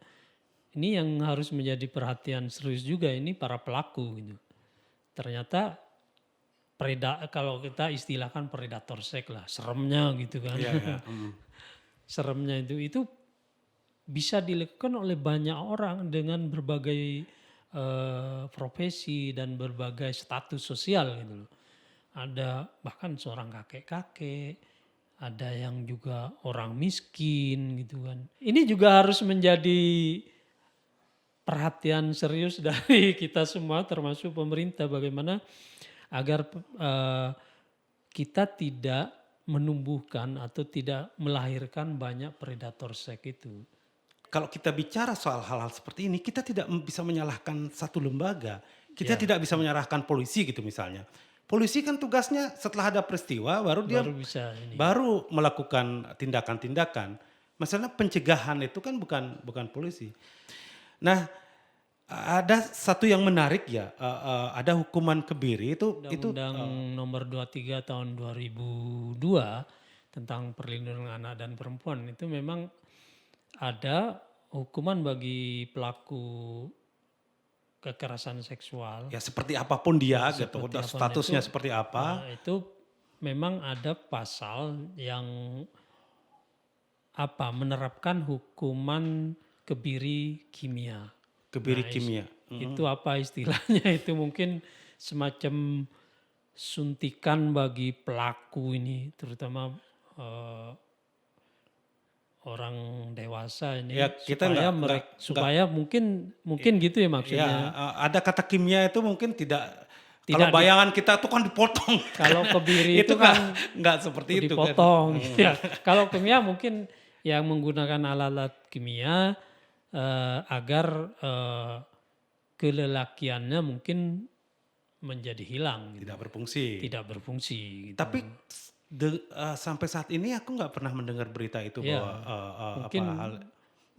Ini yang harus menjadi perhatian serius juga ini para pelaku gitu. Ternyata kalau kita istilahkan predator seks lah, seremnya gitu kan. Iya, ya. Seremnya itu bisa dilakukan oleh banyak orang dengan berbagai profesi dan berbagai status sosial gitu loh. Ada bahkan seorang kakek-kakek, ada yang juga orang miskin gitu kan. Ini juga harus menjadi perhatian serius dari kita semua termasuk pemerintah bagaimana agar kita tidak menumbuhkan atau tidak melahirkan banyak predator seks itu. Kalau kita bicara soal hal-hal seperti ini, kita tidak bisa menyalahkan satu lembaga. Kita tidak bisa menyalahkan polisi gitu misalnya. Polisi kan tugasnya setelah ada peristiwa baru dia Bisa ini. baru melakukan tindakan-tindakan. Masalah pencegahan itu kan bukan polisi. Nah, ada satu yang menarik ya, ada hukuman kebiri itu Undang-Undang nomor 23 tahun 2002 tentang perlindungan anak dan perempuan itu memang ada hukuman bagi pelaku kekerasan seksual. ya seperti apapun dia gitu, Seperti apapun statusnya itu, seperti apa. Itu memang ada pasal yang menerapkan hukuman kebiri kimia. Kebiri kimia. Itu apa istilahnya itu mungkin semacam suntikan bagi pelaku ini terutama orang dewasa ini Ya, kita supaya mungkin gitu ya maksudnya. Ya, ada kata kimia itu mungkin tidak kalau bayangan kita tuh kan dipotong. Kalau kebiri itu kan nggak seperti itu kan. dipotong. Ya, kalau kimia mungkin yang menggunakan alat-alat kimia agar kelelakiannya mungkin menjadi hilang. Tidak berfungsi. Tidak berfungsi. Gitu. Tapi sampai saat ini aku nggak pernah mendengar berita itu bahwa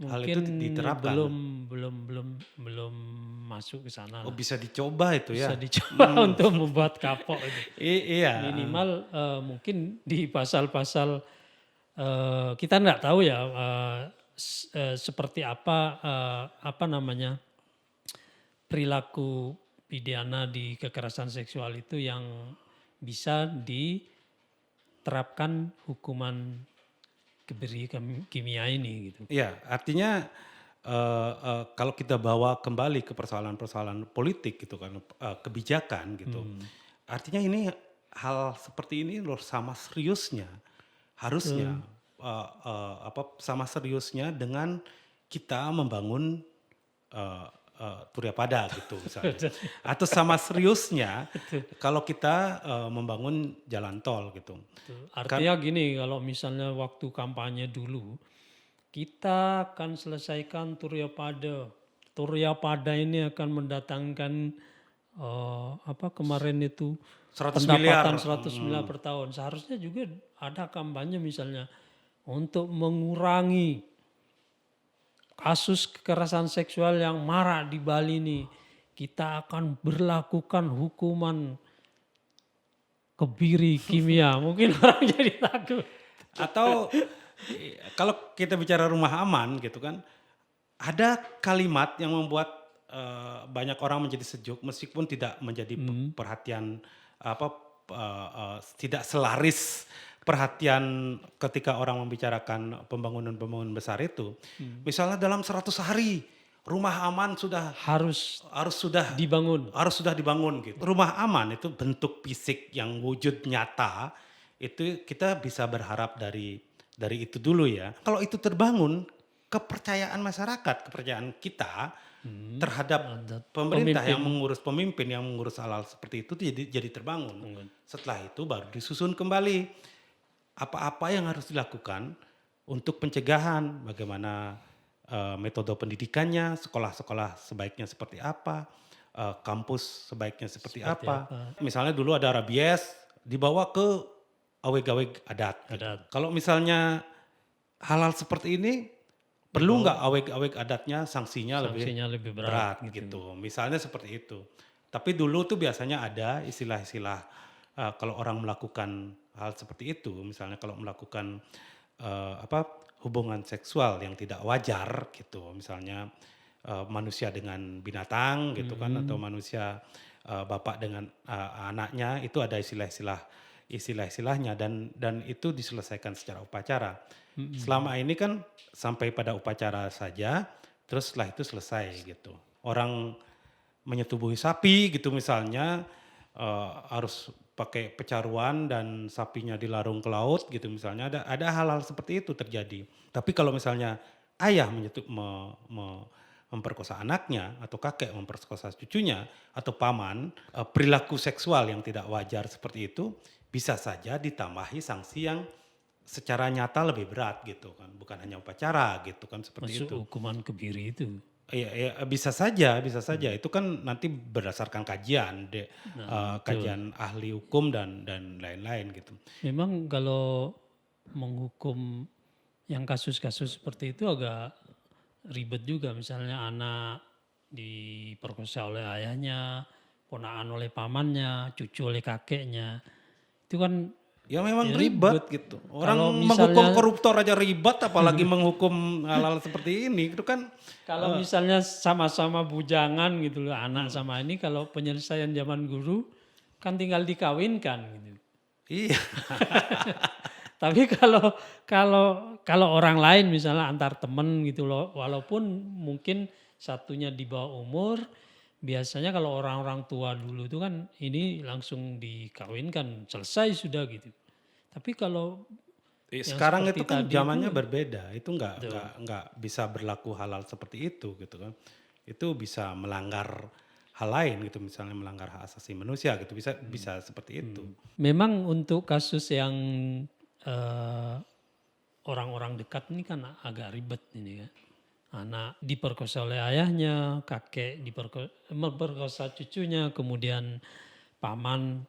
hal itu diterapkan. Belum masuk ke sana. Oh, bisa dicoba itu ya. Bisa dicoba untuk membuat kapok itu. Iya. Minimal mungkin di pasal-pasal kita nggak tahu ya seperti apa namanya perilaku pidana di kekerasan seksual itu yang bisa diterapkan hukuman kebiri kimia ini gitu. Iya, artinya kalau kita bawa kembali ke persoalan-persoalan politik gitu kan, kebijakan gitu. Artinya ini hal seperti ini loh sama seriusnya. Harusnya sama seriusnya dengan kita membangun Surya Pada gitu misalnya. Atau sama seriusnya kalau kita membangun jalan tol gitu. Artinya gini, kalau misalnya waktu kampanye dulu kita akan selesaikan Surya Pada. Surya Pada ini akan mendatangkan kemarin itu 100 pendapatan miliar. 100 miliar per tahun. Seharusnya juga ada kampanye misalnya untuk mengurangi kasus kekerasan seksual yang marak di Bali ini. Kita akan berlakukan hukuman kebiri kimia. Mungkin orang jadi takut. Atau kalau kita bicara rumah aman gitu kan, ada kalimat yang membuat banyak orang menjadi sejuk meskipun tidak menjadi perhatian tidak selaris perhatian ketika orang membicarakan pembangunan-pembangunan besar itu. Misalnya dalam 100 hari rumah aman Harus harus sudah dibangun. harus sudah dibangun gitu. Rumah aman itu bentuk fisik yang wujud nyata, itu kita bisa berharap dari itu dulu ya. Kalau itu terbangun, kepercayaan masyarakat, kepercayaan kita terhadap Ada pemerintah yang pemimpin. mengurus, pemimpin yang mengurus hal-hal seperti itu jadi terbangun. Setelah itu baru disusun kembali apa-apa yang harus dilakukan untuk pencegahan, bagaimana metode pendidikannya, sekolah-sekolah sebaiknya seperti apa, kampus sebaiknya seperti Seperti apa. apa. Misalnya dulu ada rabies, dibawa ke aweg-aweg adat. Gitu. Adat. Kalau misalnya hal-hal seperti ini, perlu nggak aweg-aweg adatnya sanksinya Sanksinya lebih berat berat gitu. Misalnya seperti itu. Tapi dulu tuh biasanya ada istilah-istilah kalau orang melakukan hal seperti itu, misalnya kalau melakukan hubungan seksual yang tidak wajar gitu, misalnya manusia dengan binatang gitu kan, atau manusia bapak dengan anaknya, itu ada istilah-istilahnya dan itu diselesaikan secara upacara. Selama ini kan sampai pada upacara saja, terus setelah itu selesai gitu. Orang menyetubuhi sapi gitu misalnya harus pakai pecaruan dan sapinya dilarung ke laut gitu misalnya, ada hal-hal seperti itu terjadi. Tapi kalau misalnya ayah memperkosa anaknya atau kakek memperkosa cucunya atau paman, perilaku seksual yang tidak wajar seperti itu bisa saja ditambahi sanksi yang secara nyata lebih berat gitu kan, bukan hanya upacara gitu kan, seperti Masuk itu. hukuman kebiri itu. Iya, iya, bisa saja, bisa saja. Itu kan nanti berdasarkan kajian, Nah, betul. kajian ahli hukum dan lain-lain gitu. Memang kalau menghukum yang kasus-kasus seperti itu agak ribet juga. Misalnya anak diperkosa oleh ayahnya, ponakan oleh pamannya, cucu oleh kakeknya. Itu kan Ya memang ya ribet ribet. gitu. Orang Kalau menghukum misalnya koruptor aja ribet, apalagi menghukum hal-hal seperti ini. Itu kan kalau misalnya sama-sama bujangan gitu loh, anak sama ini, kalau penyelesaian zaman guru kan tinggal dikawinkan gitu. iya, Tapi kalau kalau kalau orang lain misalnya antar temen gitu loh, walaupun mungkin satunya di bawah umur, biasanya kalau orang-orang tua dulu itu kan ini langsung dikawinkan, selesai sudah gitu. Tapi kalau yang sekarang seperti itu kan tadi itu, zamannya berbeda. Itu tuh, nggak bisa berlaku hal-hal seperti itu gitu kan. Itu bisa melanggar hal lain gitu, misalnya melanggar hak asasi manusia gitu, bisa seperti itu. memang untuk kasus yang eh, orang-orang dekat ini kan agak ribet ini ya. Anak diperkosa oleh ayahnya, kakek memperkosa cucunya, kemudian paman,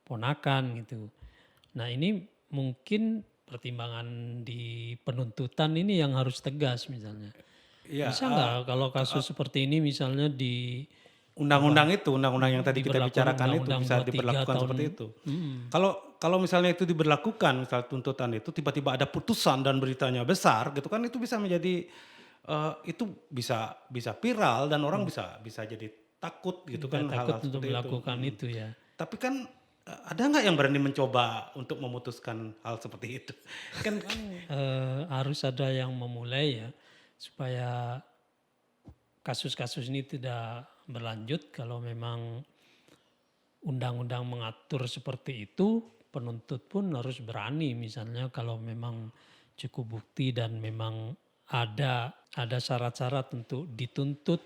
ponakan gitu. Nah ini mungkin pertimbangan di penuntutan ini yang harus tegas misalnya. Iya, Bisa nggak kalau kasus seperti ini misalnya undang-undang yang tadi kita diberlakukan bicarakan itu Undang-Undang bisa 23 diberlakukan tahun. seperti itu. Kalau misalnya itu diberlakukan, misal tuntutan itu tiba-tiba ada putusan dan beritanya besar gitu kan, itu bisa menjadi itu bisa viral dan orang bisa jadi takut gitu Nggak kan, takut hal-hal untuk seperti itu. melakukan itu ya. Tapi kan ada nggak yang berani mencoba untuk memutuskan hal seperti itu? Kan Harus ada yang memulai ya supaya kasus-kasus ini tidak berlanjut. Kalau memang undang-undang mengatur seperti itu, penuntut pun harus berani. Misalnya kalau memang cukup bukti dan memang ada syarat-syarat untuk dituntut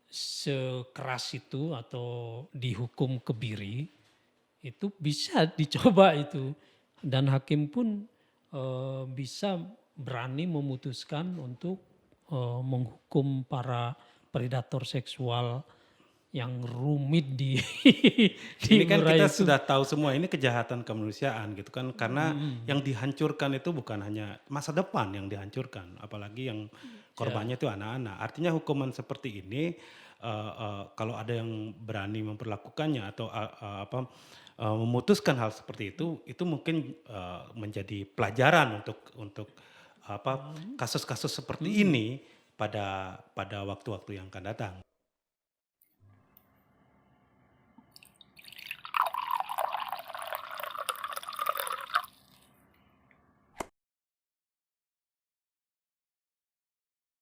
sekeras itu atau dihukum kebiri, itu bisa dicoba itu. Dan hakim pun bisa berani memutuskan untuk menghukum para predator seksual yang rumit di ini kan Murah kita itu. sudah tahu semua ini kejahatan kemanusiaan gitu kan, karena yang dihancurkan itu bukan hanya masa depan yang dihancurkan, apalagi yang korbannya itu anak-anak. Artinya hukuman seperti ini kalau ada yang berani memperlakukannya atau memutuskan hal seperti itu mungkin menjadi pelajaran untuk kasus-kasus seperti ini pada waktu-waktu yang akan datang.